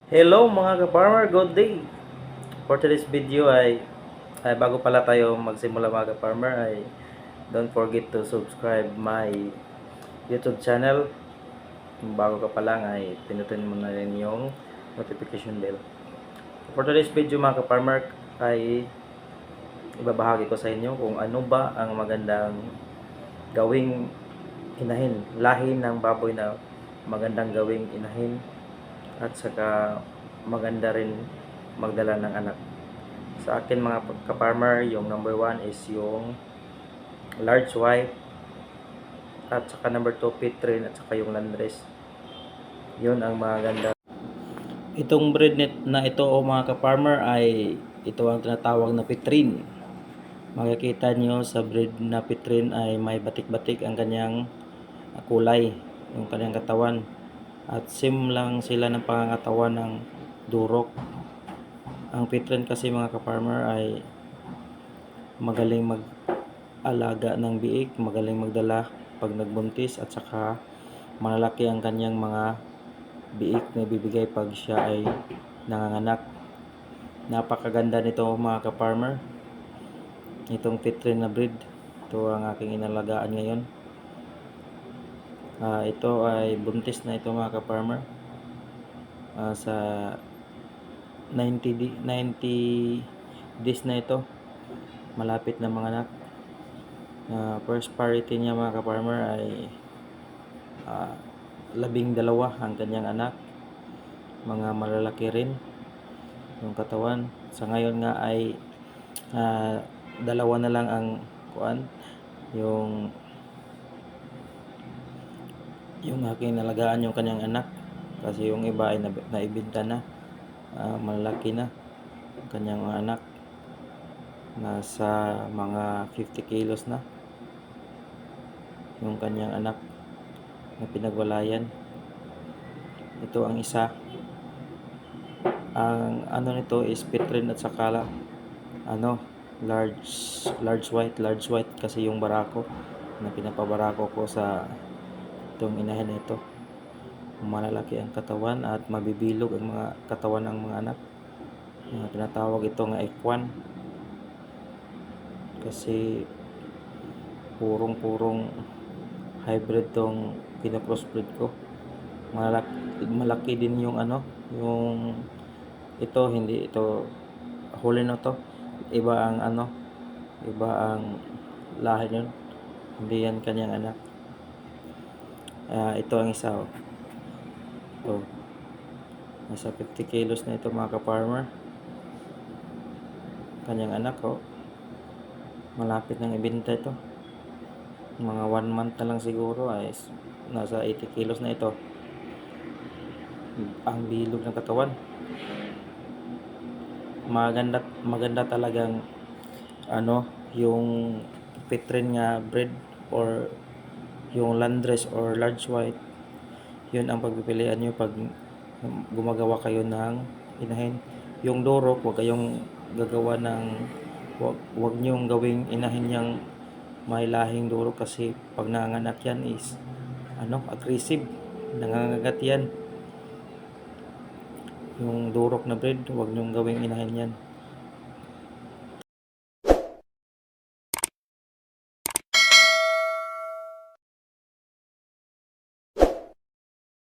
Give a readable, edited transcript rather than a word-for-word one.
Hello mga ka-farmer, good day! For today's video ay bago pala tayo magsimula mga ka-farmer ay don't forget to subscribe my YouTube channel. Kung bago ka pa lang ay pinutin mo na rin yung notification bell. For today's video mga ka-farmer ay ibabahagi ko sa inyo kung ano ba ang magandang gawing inahin, lahi ng baboy na magandang gawing inahin at saka maganda rin magdala ng anak. Sa akin mga ka-farmer, yung number 1 is yung large white at saka number 2 Pitrin at saka yung Landrace. Yun ang maganda. Itong breed na ito o mga ka-farmer ay ito ang tinatawag na Pitrin. Makikita nyo sa breed na Pitrin ay may batik-batik ang kanyang kulay, yung kanyang katawan. At same lang sila ng pangangatawan ng durok. Ang Pitrin kasi mga ka-farmer ay magaling mag-alaga ng biik, magaling magdala pag nagbuntis at saka malalaki ang kanyang mga biik na ibibigay pag siya ay nanganganak. Napakaganda nito mga ka-farmer. Itong Pitrin na breed. Ito ang aking inalagaan ngayon. Ito ay buntis na ito mga ka-farmer. Sa 90 days na ito, malapit na mga anak. First parity niya mga ka-farmer ay 12 ang kanyang anak, mga malalaki rin yung katawan. Sa ngayon nga ay dalawa na lang ang yung aking nalagaan yung kanyang anak, kasi yung iba ay naibenta na. Malaki na kanyang mga anak, nasa mga 50 kilos na yung kanyang anak na pinagwalayan. Ito ang isa. Ang ano nito is Pitrin at saka large white kasi yung barako na pinapabarako ko sa itong inahin na ito. Malalaki ang katawan at mabibilog ang mga katawan ng mga anak. Tinatawag ito nga F1 kasi purong hybrid tong pinacrossbreed ko. Malaki din yung yung ito, hindi ito huli na to. Iba ang lahi nun. Hindi yan kanyang anak. Ito ang isa. Ito. Nasa 50 kilos na ito mga ka-farmer. Kanyang anak malapit nang ibenta ito. Mga 1 month na lang siguro ay nasa 80 kilos na ito. Ang bilog ng katawan. Maganda talagang yung Pitrin nga breed or yung Landrace or large white. Yun ang pagpipilian nyo pag gumagawa kayo ng inahin. Yung durok, wag kayong gagawa ng wag nyong gawing inahin yang may lahing durok, kasi pag nanganganak yan is aggressive, nangangagat yan. Yung durok na breed, wag nyong gawing inahin yan.